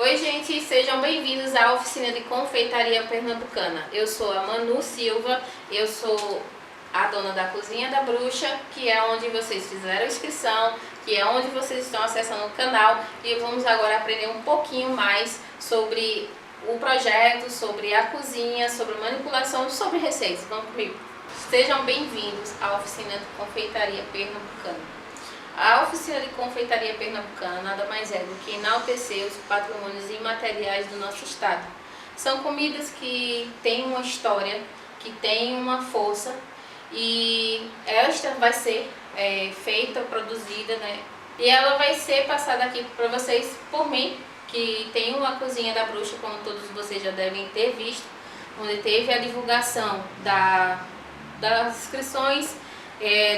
Oi gente, sejam bem-vindos à oficina de confeitaria pernambucana. Eu sou a Manu Silva, eu sou a dona da Cozinha da Bruxa, que é onde vocês fizeram a inscrição, que é onde vocês estão acessando o canal, e vamos agora aprender um pouquinho mais sobre o projeto, sobre a cozinha, sobre manipulação, sobre receitas. Vamos comigo. Sejam bem-vindos à oficina de confeitaria pernambucana. A oficina de confeitaria pernambucana nada mais é do que enaltecer os patrimônios imateriais do nosso estado. São comidas que têm uma história, que têm uma força, e esta vai ser feita, produzida, né? E ela vai ser passada aqui para vocês por mim, que tem uma Cozinha da Bruxa, como todos vocês já devem ter visto, onde teve a divulgação das inscrições,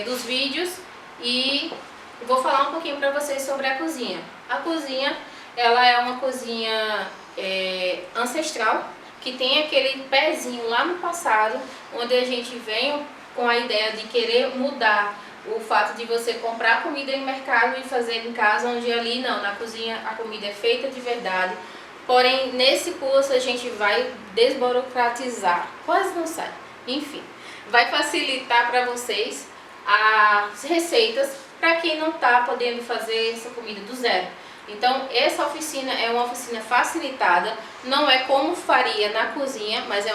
dos vídeos, e vou falar um pouquinho para vocês sobre a cozinha. A cozinha, ela é uma cozinha ancestral, que tem aquele pezinho lá no passado, onde a gente vem com a ideia de querer mudar o fato de você comprar comida em mercado e fazer em casa, onde ali não, na cozinha a comida é feita de verdade. Porém, nesse curso a gente vai desburocratizar, quase não sai, enfim, vai facilitar para vocês as receitas para quem não está podendo fazer essa comida do zero. Então, essa oficina é uma oficina facilitada, não é como faria na cozinha, mas é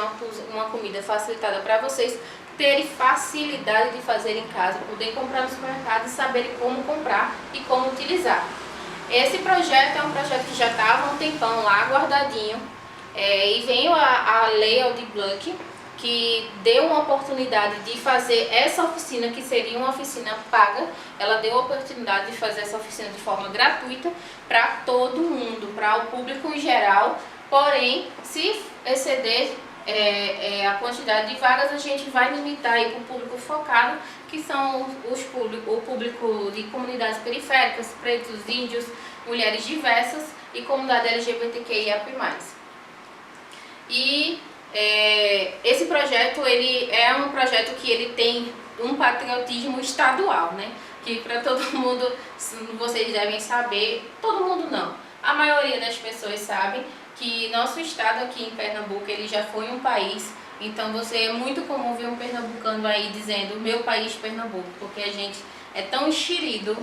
uma comida facilitada para vocês terem facilidade de fazer em casa, poder comprar no supermercado e saberem como comprar e como utilizar. Esse projeto é um projeto que já estava há um tempão lá guardadinho, e veio a Lei Aldir Blanc, que deu uma oportunidade de fazer essa oficina, que seria uma oficina paga. Ela deu a oportunidade de fazer essa oficina de forma gratuita para todo mundo, para o público em geral. Porém, se exceder a quantidade de vagas, a gente vai limitar aí para o público focado, que são o público de comunidades periféricas, pretos, índios, mulheres diversas e comunidade LGBTQIAP+. E esse projeto, ele é um projeto que ele tem um patriotismo estadual, né? Que para todo mundo, vocês devem saber, todo mundo não, a maioria das pessoas sabe que nosso estado aqui em Pernambuco, ele já foi um país. Então é muito comum ver um pernambucano aí dizendo meu país Pernambuco, porque a gente é tão enxerido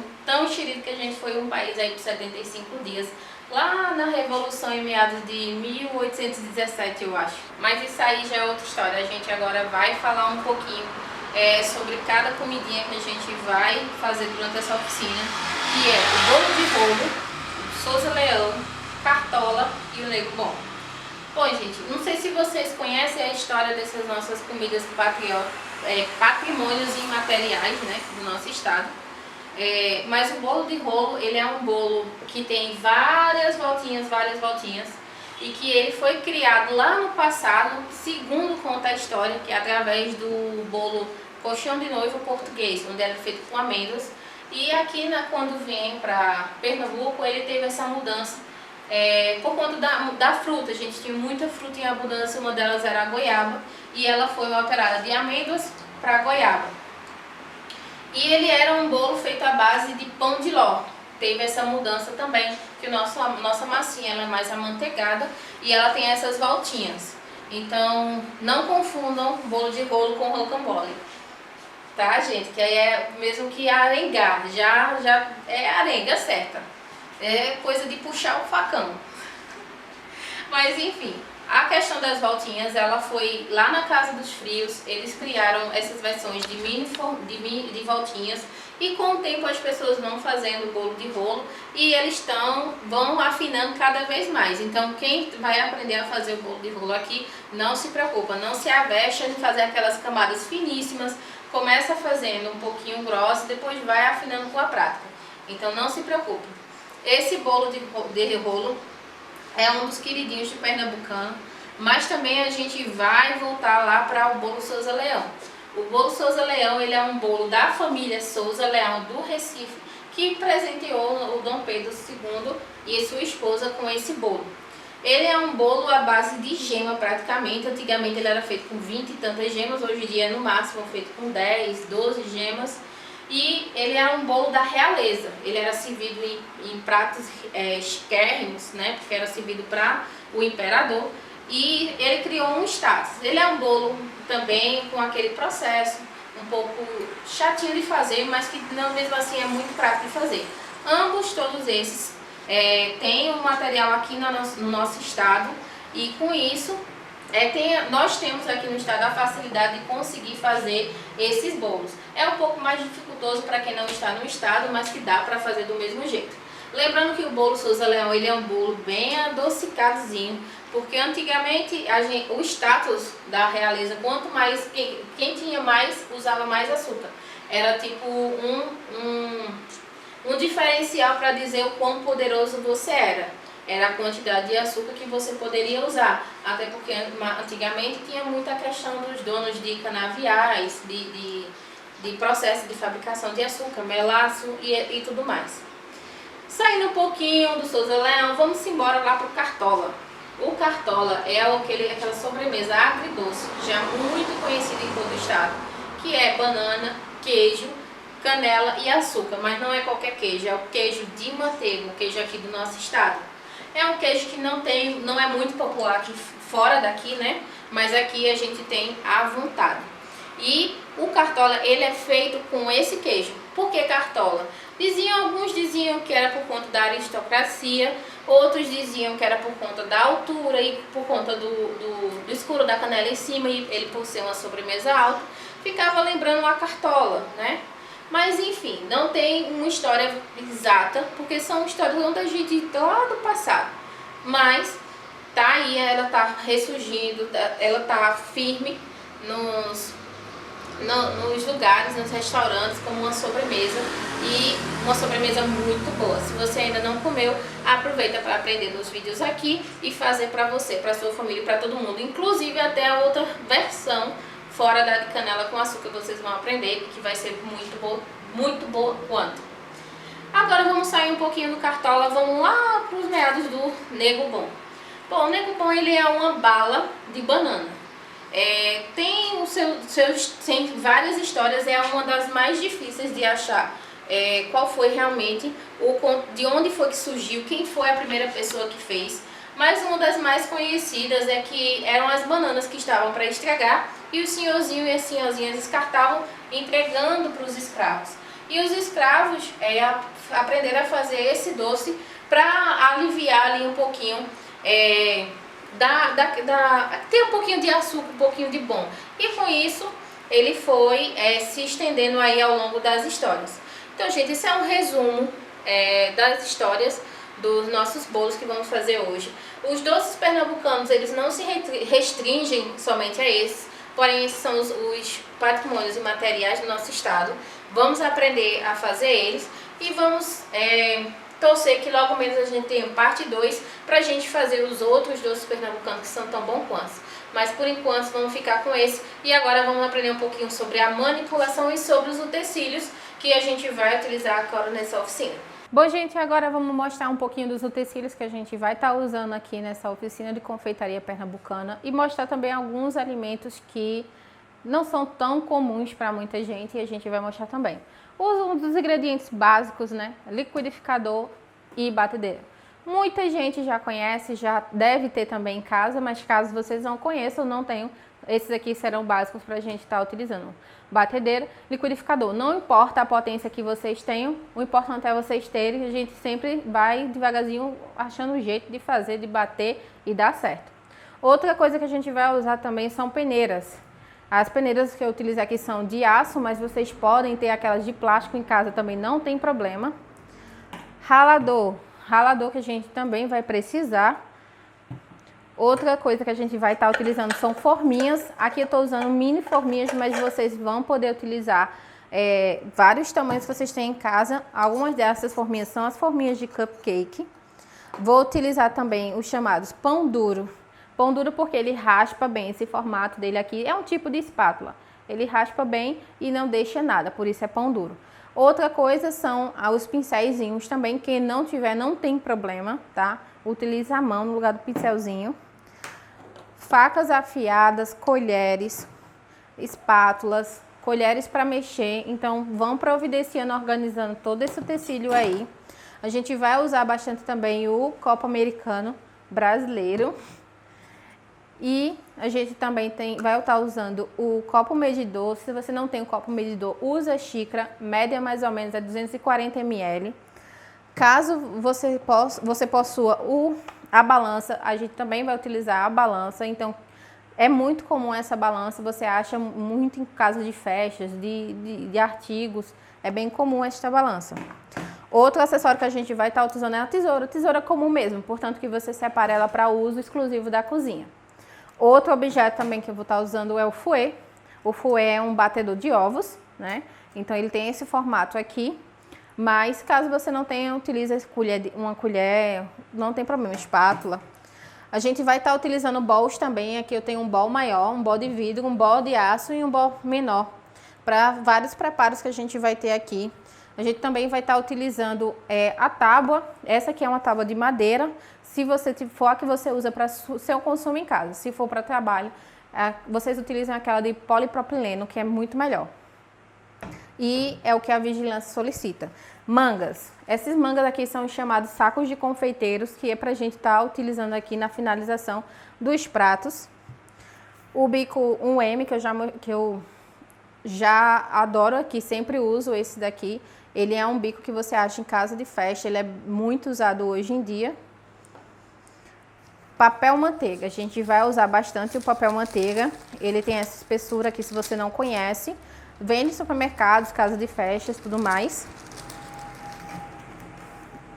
que a gente foi um país aí por 75 dias, lá na Revolução em meados de 1817, eu acho. Mas isso aí já é outra história. A gente agora vai falar um pouquinho sobre cada comidinha que a gente vai fazer durante essa oficina, que é o bolo de rolo, o Souza Leão, cartola e o nego bom. Bom, gente, não sei se vocês conhecem a história dessas nossas comidas patrimônios imateriais, né, do nosso estado. Mas o bolo de rolo, ele é um bolo que tem várias voltinhas, e que ele foi criado lá no passado, segundo conta a história, que é através do bolo colchão de noivo português, onde era feito com amêndoas. E aqui, quando vem para Pernambuco, ele teve essa mudança por conta da fruta. A gente tinha muita fruta em abundância, uma delas era a goiaba, e ela foi alterada de amêndoas para goiaba. E ele era um bolo feito à base de pão de ló. Teve essa mudança também, que nossa massinha ela é mais amanteigada e ela tem essas voltinhas. Então, não confundam bolo de rolo com rocambole, tá, gente? Que aí é mesmo que arengar, já é arenga certa. É coisa de puxar o facão. Mas enfim, a questão das voltinhas, ela foi lá na Casa dos Frios. Eles criaram essas versões de voltinhas, e com o tempo as pessoas vão fazendo o bolo de rolo e eles vão afinando cada vez mais. Então quem vai aprender a fazer o bolo de rolo aqui, não se preocupa, não se avexa em fazer aquelas camadas finíssimas. Começa fazendo um pouquinho grosso, depois vai afinando com a prática. Então não se preocupe. Esse bolo de rolo é um dos queridinhos de pernambucano, mas também a gente vai voltar lá para o bolo Souza Leão. O bolo Souza Leão, ele é um bolo da família Souza Leão do Recife, que presenteou o Dom Pedro II e sua esposa com esse bolo. Ele é um bolo à base de gema praticamente. Antigamente ele era feito com 20 e tantas gemas, hoje em dia é no máximo feito com 10, 12 gemas. e ele era um bolo da realeza. Ele era servido em pratos esquérrimos, né, porque era servido para o imperador, e ele criou um status. Ele é um bolo também com aquele processo um pouco chatinho de fazer, mas que não, mesmo assim é muito prático de fazer. Ambos, todos esses, tem um material aqui no nosso estado, e com isso nós temos aqui no estado a facilidade de conseguir fazer esses bolos. É um pouco mais dificultoso para quem não está no estado, mas que dá para fazer do mesmo jeito. Lembrando que o bolo Souza Leão, ele é um bolo bem adocicadozinho, porque antigamente o status da realeza, quanto mais, quem tinha mais, usava mais açúcar. Era tipo um diferencial para dizer o quão poderoso você era. Era a quantidade de açúcar que você poderia usar. Até porque antigamente tinha muita questão dos donos de canaviais, de processo de fabricação de açúcar, melaço e tudo mais. Saindo um pouquinho do Souza Leão, vamos embora lá para o Cartola. O Cartola é aquela sobremesa agridoce, já muito conhecida em todo o estado, que é banana, queijo, canela e açúcar, mas não é qualquer queijo, é o queijo de manteiga, o queijo aqui do nosso estado. É um queijo que não é muito popular aqui fora daqui, né? Mas aqui a gente tem à vontade. E o Cartola, ele é feito com esse queijo. Por que Cartola? Alguns diziam que era por conta da aristocracia, outros diziam que era por conta da altura e por conta do escuro da canela em cima, e ele por ser uma sobremesa alta, ficava lembrando a Cartola, né? Mas enfim, não tem uma história exata, porque são histórias da gente lá do passado. Mas tá aí, ela tá ressurgindo, ela tá firme nos lugares, nos restaurantes, como uma sobremesa, e uma sobremesa muito boa. Se você ainda não comeu, aproveita para aprender nos vídeos aqui e fazer para você, para sua família, para todo mundo, inclusive até a outra versão fora da de canela com açúcar, vocês vão aprender, que vai ser muito boa quanto. Agora vamos sair um pouquinho do Cartola, vamos lá para os meados do Nego Bom. Bom, o Nego Bom, ele é uma bala de banana. Tem várias histórias, é uma das mais difíceis de achar qual foi realmente, de onde foi que surgiu, quem foi a primeira pessoa que fez. Mas uma das mais conhecidas é que eram as bananas que estavam para estragar, e o senhorzinho e as senhorzinhas descartavam, entregando para os escravos. E os escravos aprenderam a fazer esse doce para aliviar ali um pouquinho, ter um pouquinho de açúcar, um pouquinho de bom. E com isso ele foi se estendendo aí ao longo das histórias. Então, gente, isso é um resumo das histórias dos nossos bolos que vamos fazer hoje. Os doces pernambucanos, eles não se restringem somente a esses, porém esses são os patrimônios e materiais do nosso estado. Vamos aprender a fazer eles e vamos torcer que logo menos a gente tenha parte 2 para a gente fazer os outros doces pernambucanos que são tão bons quanto. Mas por enquanto vamos ficar com esse, e agora vamos aprender um pouquinho sobre a manipulação e sobre os utensílios que a gente vai utilizar agora nessa oficina. Bom, gente, agora vamos mostrar um pouquinho dos utensílios que a gente vai estar usando aqui nessa oficina de confeitaria pernambucana, e mostrar também alguns alimentos que não são tão comuns para muita gente, e a gente vai mostrar também. Um dos ingredientes básicos, né? Liquidificador e batedeira. Muita gente já conhece, já deve ter também em casa, mas caso vocês não conheçam, não tenham, esses aqui serão básicos para a gente estar utilizando. Batedeira, liquidificador. Não importa a potência que vocês tenham, o importante é vocês terem. A gente sempre vai devagarzinho achando um jeito de fazer, de bater e dar certo. Outra coisa que a gente vai usar também são peneiras. As peneiras que eu utilizo aqui são de aço, mas vocês podem ter aquelas de plástico em casa também, não tem problema. Ralador. Ralador que a gente também vai precisar. Outra coisa que a gente vai estar utilizando são forminhas. Aqui eu estou usando mini forminhas, mas vocês vão poder utilizar vários tamanhos que vocês têm em casa. Algumas dessas forminhas são as forminhas de cupcake. Vou utilizar também os chamados pão duro. Pão duro porque ele raspa bem, esse formato dele aqui é um tipo de espátula. Ele raspa bem e não deixa nada, por isso é pão duro. Outra coisa são os pincéisinhos também, quem não tiver não tem problema, tá? Utiliza a mão no lugar do pincelzinho. Facas afiadas, colheres, espátulas, colheres para mexer, então vão providenciando, organizando todo esse utensílio aí. A gente vai usar bastante também o copo americano brasileiro. E a gente também vai estar usando o copo medidor. Se você não tem o copo medidor, usa a xícara, média mais ou menos é 240 ml. Caso você possua a balança, a gente também vai utilizar a balança. Então, é muito comum essa balança, você acha muito em casa de festas, de artigos. É bem comum esta balança. Outro acessório que a gente vai estar utilizando é a tesoura comum mesmo, portanto que você separa ela para uso exclusivo da cozinha. Outro objeto também que eu vou estar usando é o fouet. O fouet é um batedor de ovos, né? Então ele tem esse formato aqui, mas caso você não tenha, utilize uma colher, não tem problema, espátula. A gente vai estar utilizando bowls também. Aqui eu tenho um bowl maior, um bowl de vidro, um bowl de aço e um bowl menor, para vários preparos que a gente vai ter aqui. A gente também vai estar utilizando a tábua. Essa aqui é uma tábua de madeira. Se você for a que você usa para seu consumo em casa, se for para trabalho, vocês utilizam aquela de polipropileno, que é muito melhor. E é o que a vigilância solicita. Mangas. Essas mangas aqui são chamados sacos de confeiteiros, que é para a gente estar utilizando aqui na finalização dos pratos. O bico 1M, que eu já adoro aqui, sempre uso esse daqui. Ele é um bico que você acha em casa de festa, ele é muito usado hoje em dia. Papel manteiga, a gente vai usar bastante o papel manteiga. Ele tem essa espessura aqui, se você não conhece. Vende em supermercados, casa de festas, tudo mais.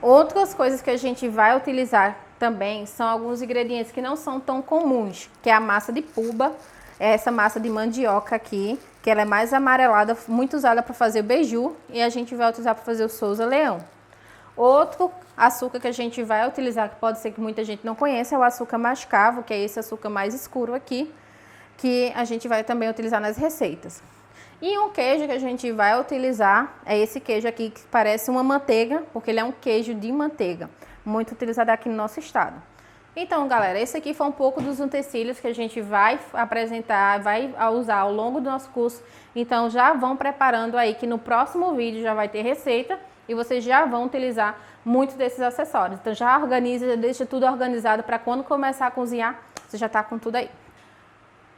Outras coisas que a gente vai utilizar também são alguns ingredientes que não são tão comuns, que é a massa de puba. Essa massa de mandioca aqui, que ela é mais amarelada, muito usada para fazer o beiju, e a gente vai utilizar para fazer o Souza Leão. Outro açúcar que a gente vai utilizar, que pode ser que muita gente não conheça, é o açúcar mascavo, que é esse açúcar mais escuro aqui, que a gente vai também utilizar nas receitas. E um queijo que a gente vai utilizar é esse queijo aqui, que parece uma manteiga, porque ele é um queijo de manteiga, muito utilizado aqui no nosso estado. Então, galera, esse aqui foi um pouco dos utensílios que a gente vai apresentar, vai usar ao longo do nosso curso. Então, já vão preparando aí que no próximo vídeo já vai ter receita e vocês já vão utilizar muitos desses acessórios. Então, já organiza, deixa tudo organizado para quando começar a cozinhar, você já está com tudo aí.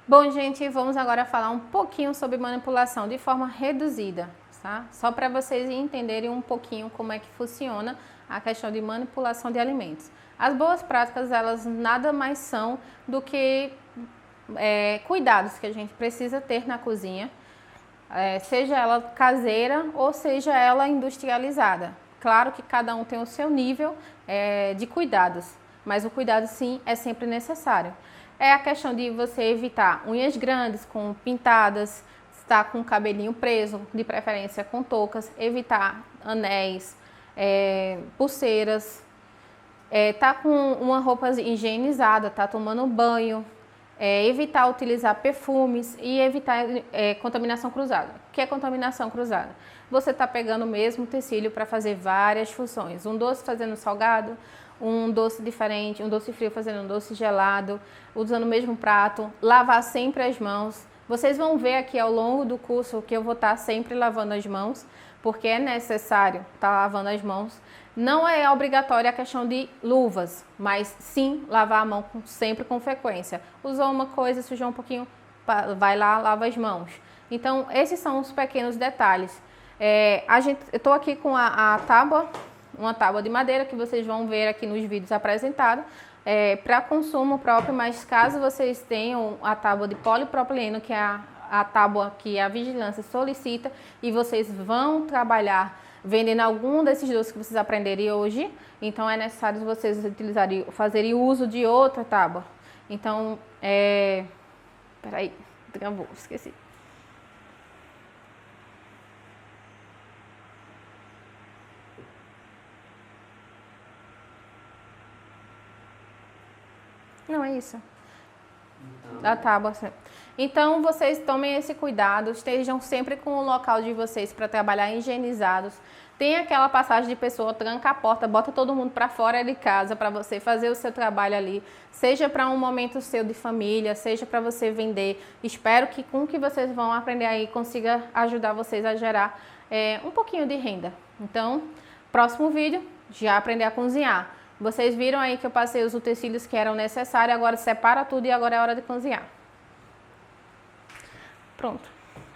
Bom, gente, vamos agora falar um pouquinho sobre manipulação de forma reduzida, tá? Só para vocês entenderem um pouquinho como é que funciona a questão de manipulação de alimentos. As boas práticas, elas nada mais são do que cuidados que a gente precisa ter na cozinha, seja ela caseira ou seja ela industrializada. Claro que cada um tem o seu nível de cuidados, mas o cuidado sim é sempre necessário. É a questão de você evitar unhas grandes com pintadas, estar com o cabelinho preso, de preferência com toucas, evitar anéis, pulseiras, tá com uma roupa higienizada, tá tomando banho, evitar utilizar perfumes e evitar contaminação cruzada. O que é contaminação cruzada? Você tá pegando o mesmo utensílio para fazer várias funções. Um doce fazendo salgado, um doce diferente, um doce frio fazendo um doce gelado, usando o mesmo prato, lavar sempre as mãos. Vocês vão ver aqui ao longo do curso que eu vou estar sempre lavando as mãos, porque é necessário estar lavando as mãos. Não é obrigatória a questão de luvas, mas sim lavar a mão sempre com frequência. Usou uma coisa, sujou um pouquinho, vai lá, lava as mãos. Então, esses são os pequenos detalhes. Eu estou aqui com a tábua, uma tábua de madeira que vocês vão ver aqui nos vídeos apresentados, para consumo próprio, mas caso vocês tenham a tábua de polipropileno, que é a tábua que a vigilância solicita, e vocês vão trabalhar vendendo algum desses doces que vocês aprenderem hoje, então é necessário vocês fazerem uso de outra tábua. Então, peraí, travou, esqueci. Não, é isso. Então, Da tábua. Então, vocês tomem esse cuidado, estejam sempre com o local de vocês para trabalhar higienizados. Tem aquela passagem de pessoa, tranca a porta, bota todo mundo para fora de casa para você fazer o seu trabalho ali, seja para um momento seu de família, seja para você vender. Espero que com o que vocês vão aprender aí consiga ajudar vocês a gerar um pouquinho de renda. Então, próximo vídeo, já aprender a cozinhar. Vocês viram aí que eu passei os utensílios que eram necessários, agora separa tudo e agora é hora de cozinhar. Pronto.